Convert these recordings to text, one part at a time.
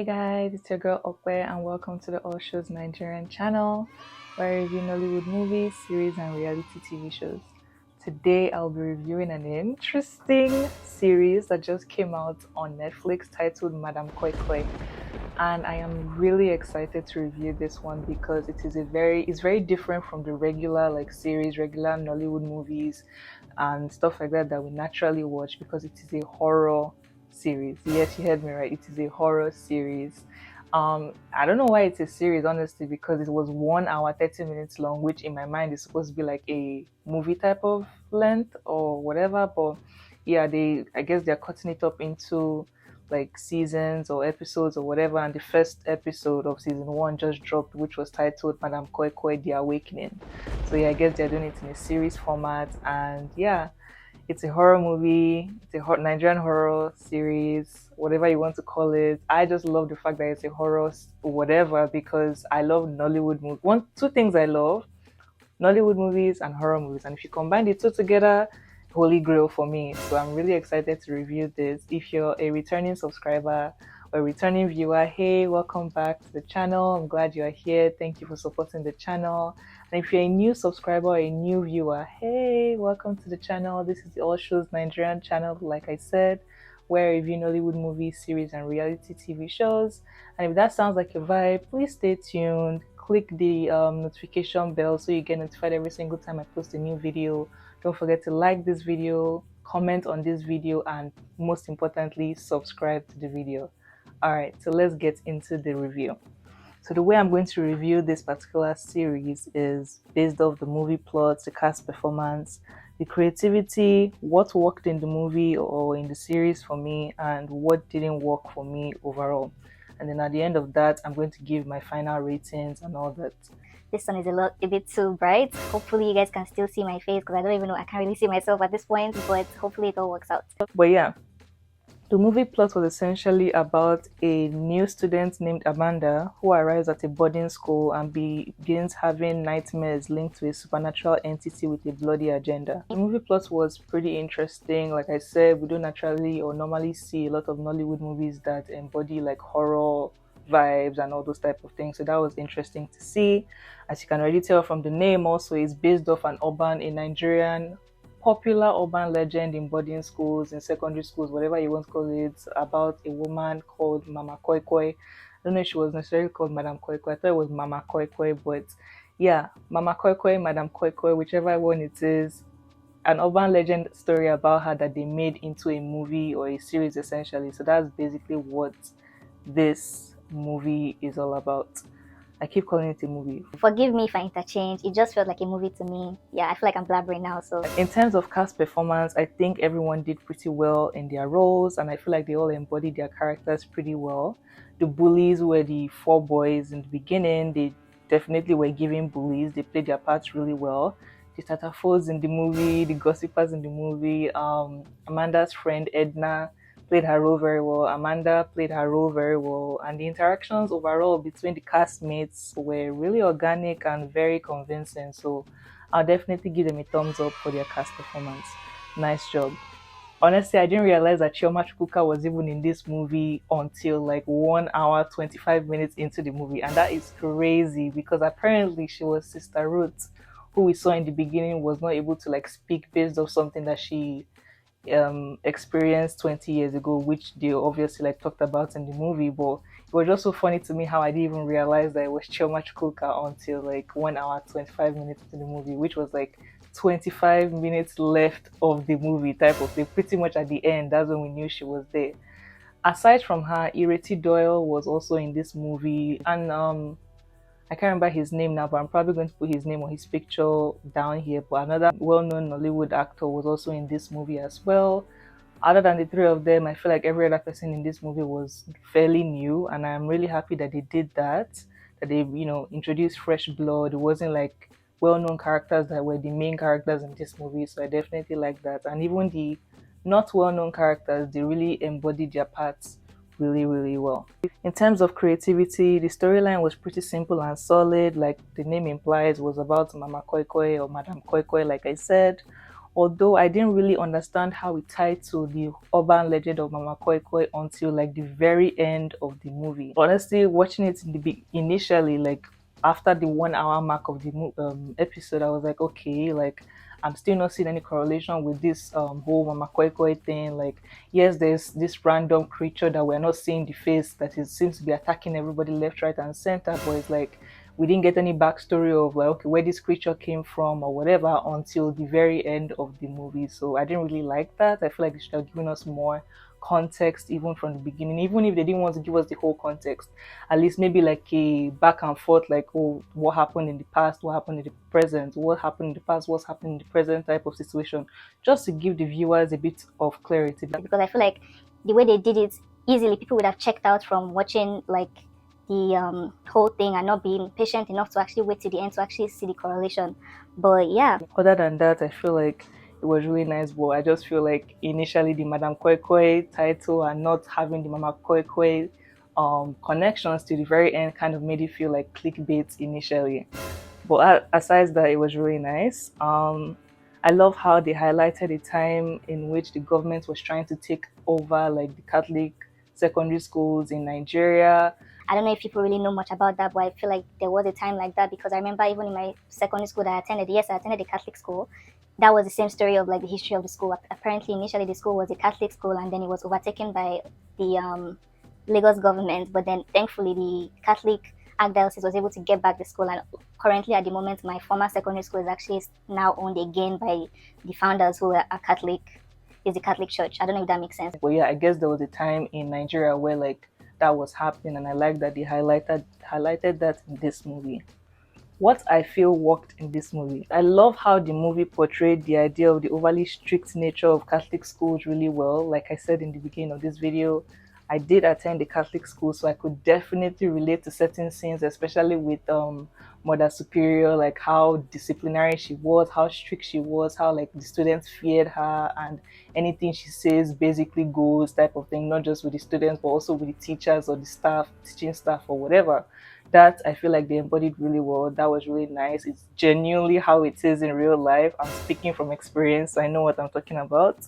Guys, it's your girl Okwe and welcome to the All Shows Nigerian channel where I review Nollywood movies, series and reality TV shows. Today I'll be reviewing an interesting series that just came out on Netflix titled madamkoikoi, and I am really excited to review this one because it's very different from the regular regular Nollywood movies and stuff like that we naturally watch, because it is a horror series. Yes, you heard me right. It is a horror series. I don't know why it's a series, honestly, because it was 1 hour 30 minutes long, which in my mind is supposed to be like a movie type of length or whatever. But yeah, I guess they're cutting it up into like seasons or episodes or whatever. And the first episode of season 1 just dropped, which was titled Madam Koi Koi The Awakening. So yeah, I guess they're doing it in a series format, and yeah, it's a horror movie. It's a Nigerian horror series, whatever you want to call it. I just love the fact that it's a horror whatever, because I love Nollywood movies. Two things I love: Nollywood movies and horror movies. And if you combine the two together, holy grail for me. So I'm really excited to review this. If you're a returning subscriber or a returning viewer, hey, welcome back to the channel. I'm glad you're here. Thank you for supporting the channel. And if you're a new subscriber or a new viewer, hey, welcome to the channel. This is the All Shows Nigerian channel, like I said, where I review Nollywood movies, series, and reality TV shows. And if that sounds like a vibe, please stay tuned. Click the notification bell so you get notified every single time I post a new video. Don't forget to like this video, comment on this video, and most importantly, subscribe to the video. Alright, so let's get into the review. So the way I'm going to review this particular series is based off the movie plot, the cast performance, the creativity, what worked in the movie or in the series for me, and what didn't work for me overall. And then at the end of that, I'm going to give my final ratings and all that. This sun is a bit too bright. Hopefully you guys can still see my face, because I don't even know, I can't really see myself at this point, but hopefully it all works out. But yeah, the movie plot was essentially about a new student named Amanda who arrives at a boarding school and begins having nightmares linked to a supernatural entity with a bloody agenda. The movie plot was pretty interesting. Like I said, we don't naturally or normally see a lot of Nollywood movies that embody like horror vibes and all those type of things, so that was interesting to see. As you can already tell from the name, also it's based off a Nigerian popular urban legend in boarding schools, in secondary schools, whatever you want to call it, about a woman called Mama Koikoi. I don't know if she was necessarily called Madam Koikoi. I thought it was Mama Koikoi, but yeah, Mama Koikoi, Madam Koikoi, whichever one it is, an urban legend story about her that they made into a movie or a series essentially. So that's basically what this movie is all about. I keep calling it a movie. Forgive me if I interchange. It just felt like a movie to me. Yeah, I feel like I'm blabbering now. So in terms of cast performance, I think everyone did pretty well in their roles, and I feel like they all embodied their characters pretty well. The bullies were the 4 boys in the beginning. They definitely were giving bullies. They played their parts really well. The tatafos in the movie, the gossipers in the movie, Amanda's friend Edna played her role very well. Amanda played her role very well, and the interactions overall between the castmates were really organic and very convincing. So I'll definitely give them a thumbs up for their cast performance. Nice job. Honestly, I didn't realize that Chioma Chukwuka was even in this movie until like 1 hour 25 minutes into the movie, and that is crazy because apparently she was Sister Ruth, who we saw in the beginning was not able to like speak based off something that she experienced 20 years ago, which they obviously like talked about in the movie. But it was just so funny to me how I didn't even realize that it was Chioma Chukwuka until like 1 hour 25 minutes into the movie, which was like 25 minutes left of the movie type of thing. Pretty much at the end, that's when we knew she was there. Aside from her, Ireti Doyle was also in this movie, and I can't remember his name now, but I'm probably going to put his name or his picture down here. But another well-known Nollywood actor was also in this movie as well. Other than the 3 of them, I feel like every other person in this movie was fairly new, and I'm really happy that they did that. That they, introduced fresh blood. It wasn't like well-known characters that were the main characters in this movie, so I definitely like that. And even the not well-known characters, they really embodied their parts really, really well. In terms of creativity, the storyline was pretty simple and solid, like the name implies, was about Mama Koikoi or Madam Koikoi, like I said. although I didn't really understand how it tied to the urban legend of Mama Koi Koi until like the very end of the movie. Honestly, watching it in initially, like after the 1 hour mark of the episode, I was like, okay, like I'm still not seeing any correlation with this whole Mama Koi Koi thing. Like, yes, there's this random creature that we're not seeing the face that is seems to be attacking everybody left, right, and center, but it's like we didn't get any backstory of like, okay, where this creature came from or whatever until the very end of the movie. So I didn't really like that. I feel like they should have given us more context even from the beginning, even if they didn't want to give us the whole context, at least maybe like a back and forth, like, oh, what happened in the past, what happened in the present, what happened in the past, what's happening in the present type of situation, just to give the viewers a bit of clarity. Because I feel like the way they did it, easily people would have checked out from watching like the whole thing and not being patient enough to actually wait to the end to actually see the correlation. But yeah, other than that, I feel like it was really nice, but I just feel like initially the Madam Koi Koi title and not having the Mama Koi Koi connections to the very end kind of made it feel like clickbait initially. But aside that, it was really nice. I love how they highlighted a time in which the government was trying to take over like the Catholic secondary schools in Nigeria. I don't know if people really know much about that, but I feel like there was a time like that because I remember even in my secondary school that I attended, yes, I attended a Catholic school. That was the same story of like the history of the school. Apparently, initially the school was a Catholic school and then it was overtaken by the Lagos government. But then thankfully the Catholic Archdiocese was able to get back the school. And currently at the moment, my former secondary school is actually now owned again by the founders who are Catholic. Is the Catholic Church. I don't know if that makes sense. But yeah, I guess there was a time in Nigeria where like that was happening, and I like that they highlighted that in this movie. What I feel worked in this movie, I love how the movie portrayed the idea of the overly strict nature of Catholic schools really well. Like I said in the beginning of this video, I did attend a Catholic school, so I could definitely relate to certain scenes, especially with Mother Superior, like how disciplinary she was, how strict she was, how like the students feared her, and anything she says basically goes type of thing, not just with the students, but also with the teachers or the staff, teaching staff or whatever. That I feel like they embodied really well. That was really nice. It's genuinely how it is in real life. I'm speaking from experience, so I know what I'm talking about.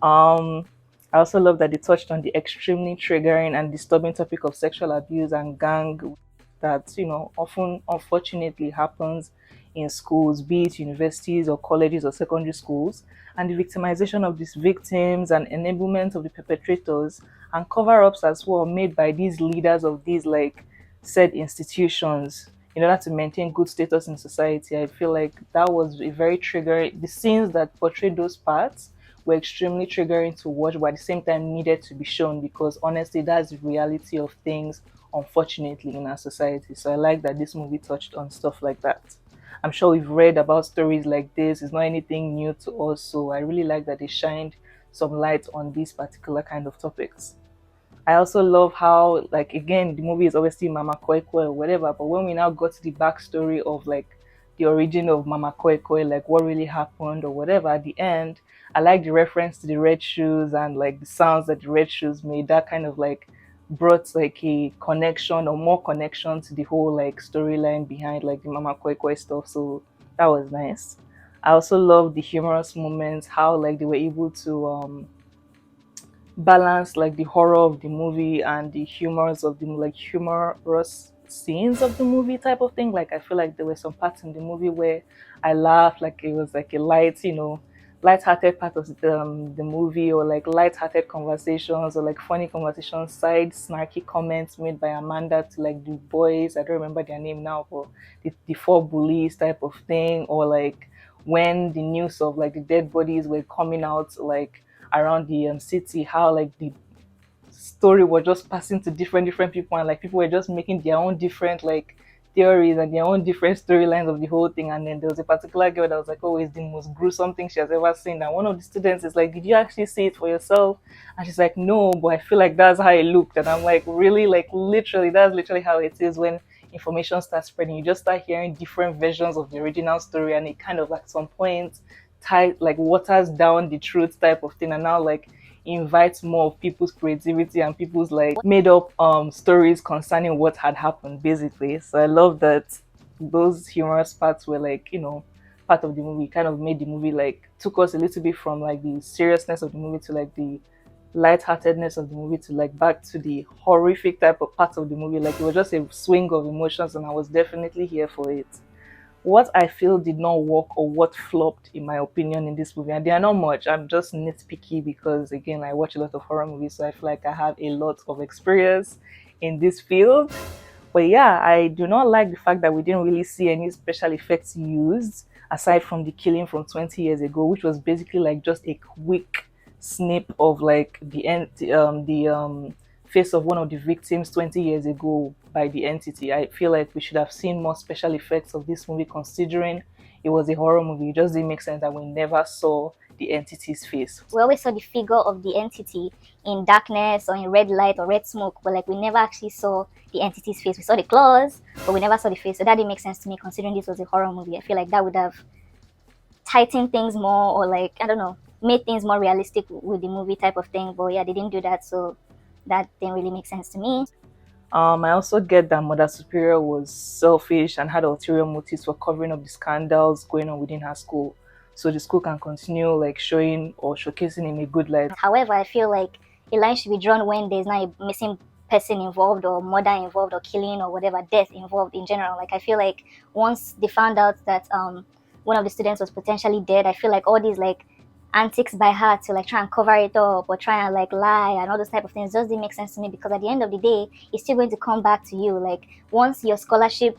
Um, I also love that they touched on the extremely triggering and disturbing topic of sexual abuse and gang that, you know, often unfortunately happens in schools, be it universities or colleges or secondary schools, and the victimization of these victims and enablement of the perpetrators and cover-ups as well made by these leaders of these like said institutions in order to maintain good status in society. I feel like that was a very triggering. The scenes that portrayed those parts were extremely triggering to watch, but at the same time needed to be shown because honestly, that's the reality of things, unfortunately, in our society. So I like that this movie touched on stuff like that. I'm sure we've read about stories like this. It's not anything new to us. So I really like that they shined some light on these particular kind of topics. I also love how, like, again, the movie is obviously Mama Koi Koi or whatever, but when we now got to the backstory of like the origin of Mama Koi Koi, like what really happened or whatever at the end, I like the reference to the red shoes and like the sounds that the red shoes made. That kind of like brought like a connection or more connection to the whole like storyline behind like the Mama Koi Koi stuff. So that was nice. I also love the humorous moments, how like they were able to balance like the horror of the movie and the humors of the like humorous scenes of the movie type of thing. Like I feel like there were some parts in the movie where I laughed, like it was like a light, you know, light-hearted part of the movie, or like light-hearted conversations or like funny conversations, side snarky comments made by Amanda to like the boys. I don't remember their name now, but the four bullies type of thing, or like when the news of like the dead bodies were coming out like around the city, how like the story was just passing to different people, and like people were just making their own different like theories and their own different storylines of the whole thing. And then there was a particular girl that was like, oh, it's the most gruesome thing she has ever seen. And one of the students is like, did you actually see it for yourself? And she's like, no, but I feel like that's how it looked. And I'm like, really? Like literally, that's literally how it is when information starts spreading. You just start hearing different versions of the original story, and it kind of like some point like waters down the truth type of thing, and now like invites more of people's creativity and people's like made up stories concerning what had happened basically. So I love that those humorous parts were like, you know, part of the movie. It kind of made the movie like took us a little bit from like the seriousness of the movie to like the lightheartedness of the movie to like back to the horrific type of part of the movie. Like it was just a swing of emotions, and I was definitely here for it. What I feel did not work or what flopped, in my opinion, in this movie, and they are not much. I'm just nitpicky because, again, I watch a lot of horror movies, so I feel like I have a lot of experience in this field. But yeah, I do not like the fact that we didn't really see any special effects used aside from the killing from 20 years ago, which was basically like just a quick snip of like the face of one of the victims 20 years ago by the entity. I feel like we should have seen more special effects of this movie considering it was a horror movie. It just didn't make sense that we never saw the entity's face. We always saw the figure of the entity in darkness or in red light or red smoke, but like we never actually saw the entity's face. We saw the claws, but we never saw the face. So that didn't make sense to me considering this was a horror movie. I feel like that would have tightened things more, or like, I don't know, made things more realistic with the movie type of thing. But yeah, they didn't do that, so that didn't really make sense to me. I also get that Mother Superior was selfish and had ulterior motives for covering up the scandals going on within her school, so the school can continue like showing or showcasing in a good light. However, I feel like a line should be drawn when there's not a missing person involved or murder involved or killing or whatever, death involved in general. Like I feel like once they found out that one of the students was potentially dead, I feel like all these like antics by her to like try and cover it up or try and like lie and all those type of things just didn't make sense to me, because at the end of the day it's still going to come back to you. Like once your scholarship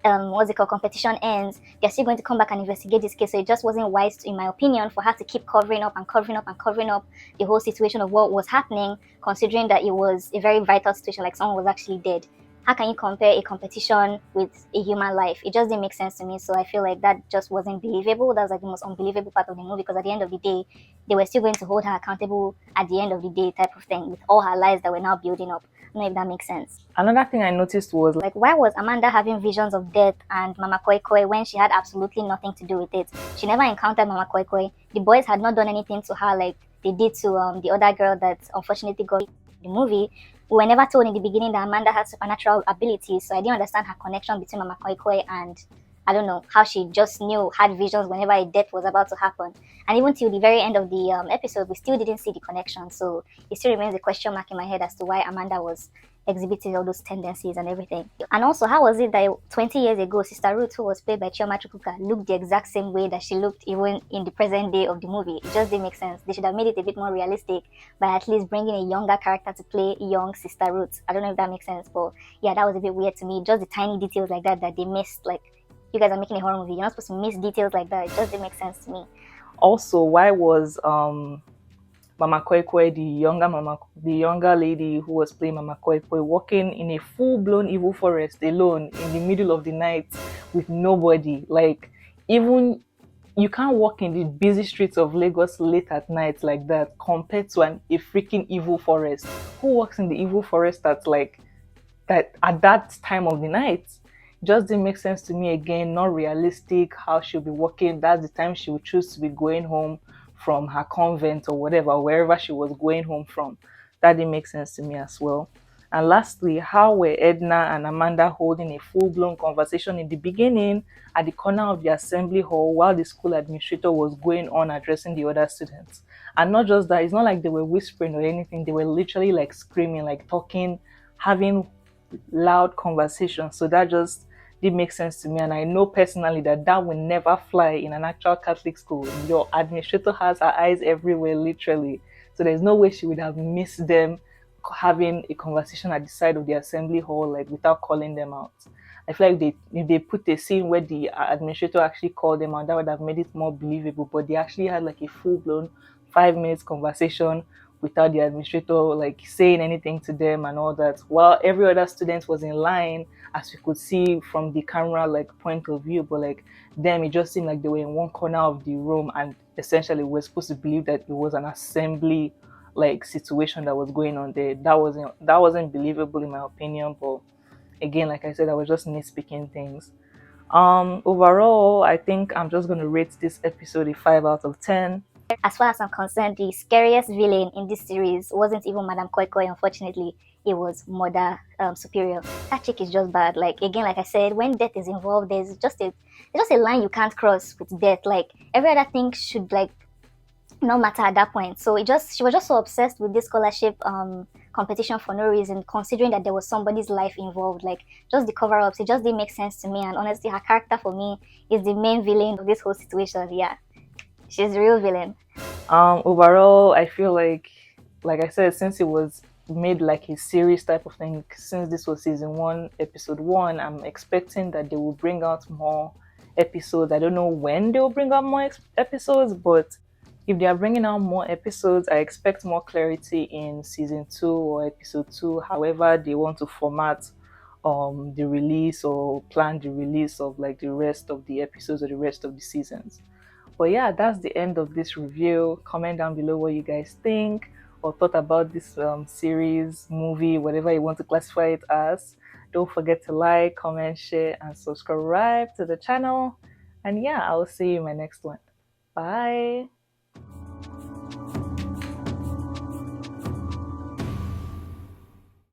what's it called, competition ends, they're still going to come back and investigate this case. So it just wasn't wise, in my opinion, for her to keep covering up and covering up and covering up the whole situation of what was happening, considering that it was a very vital situation, like someone was actually dead. How can you compare a competition with a human life? It just didn't make sense to me. So I feel like that just wasn't believable. That was like the most unbelievable part of the movie, because at the end of the day, they were still going to hold her accountable at the end of the day type of thing, with all her lies that were now building up. I don't know if that makes sense. Another thing I noticed was Like, why was Amanda having visions of death and Mama Koi Koi when she had absolutely nothing to do with it? She never encountered Mama Koi Koi. The boys had not done anything to her like they did to the other girl that unfortunately got in the movie. We were never told in the beginning that Amanda had supernatural abilities, so I didn't understand her connection between Mama Koi Koi and, I don't know, how she just knew, had visions whenever a death was about to happen. And even till the very end of the episode, we still didn't see the connection. So it still remains a question mark in my head as to why Amanda was exhibiting all those tendencies and everything. And also, how was it that 20 years ago, Sister Ruth, who was played by Chioma Chukwuka, looked the exact same way that she looked even in the present day of the movie? It just didn't make sense. They should have made it a bit more realistic by at least bringing a younger character to play young Sister Ruth. I don't know if that makes sense, but yeah, that was a bit weird to me. Just the tiny details like that they missed. Like, you guys are making a horror movie, you're not supposed to miss details like that. It just didn't make sense to me. also why was Mama Koi Koi, the younger lady who was playing Mama Koi Koi, walking in a full-blown evil forest alone in the middle of the night with nobody? Like, even you can't walk in the busy streets of Lagos late at night like that compared to a freaking evil forest. Who walks in the evil forest at that time of the night? Just didn't make sense to me. Again, not realistic how she'll be walking. That's the time she would choose to be going home from her convent or whatever, wherever she was going home from. That didn't make sense to me as well. And lastly, how were Edna and Amanda holding a full-blown conversation in the beginning at the corner of the assembly hall while the school administrator was going on addressing the other students? And not just that, it's not like they were whispering or anything. They were literally like screaming, like talking, having loud conversations. So that just did make sense to me, and I know personally that will never fly in an actual Catholic school. Your administrator has her eyes everywhere, literally, so there's no way she would have missed them having a conversation at the side of the assembly hall, like, without calling them out. I feel like if they put a scene where the administrator actually called them out, that would have made it more believable. But they actually had like a full-blown 5 minutes conversation without the administrator like saying anything to them and all that, while every other student was in line, as we could see from the camera like point of view. But like them, it just seemed like they were in one corner of the room, and essentially we're supposed to believe that it was an assembly like situation that was going on there. That wasn't believable in my opinion. But again, like I said, I was just nitpicking things. Overall, I think I'm just going to rate this episode a 5 out of 10. As far as I'm concerned, the scariest villain in this series wasn't even Madam Koikoi, unfortunately. It was Mother Superior. That chick is just bad. Like, again, like I said, when death is involved, there's just a line you can't cross with death. Like, every other thing should, like, no matter at that point. So she was just so obsessed with this scholarship competition for no reason, considering that there was somebody's life involved. Like, just the cover-ups, it just didn't make sense to me. And honestly, her character for me is the main villain of this whole situation. Yeah, she's the real villain. Overall, I feel like I said, since it was made like a series type of thing, since this was season 1, episode 1, I'm expecting that they will bring out more episodes. I don't know when they will bring out more episodes, but if they are bringing out more episodes, I expect more clarity in season 2 or episode 2, however they want to format the release or plan the release of like the rest of the episodes or the rest of the seasons. But yeah, that's the end of this review. Comment down below what you guys think or thought about this series, movie, whatever you want to classify it as. Don't forget to like, comment, share, and subscribe to the channel. And yeah, I will see you in my next one. Bye.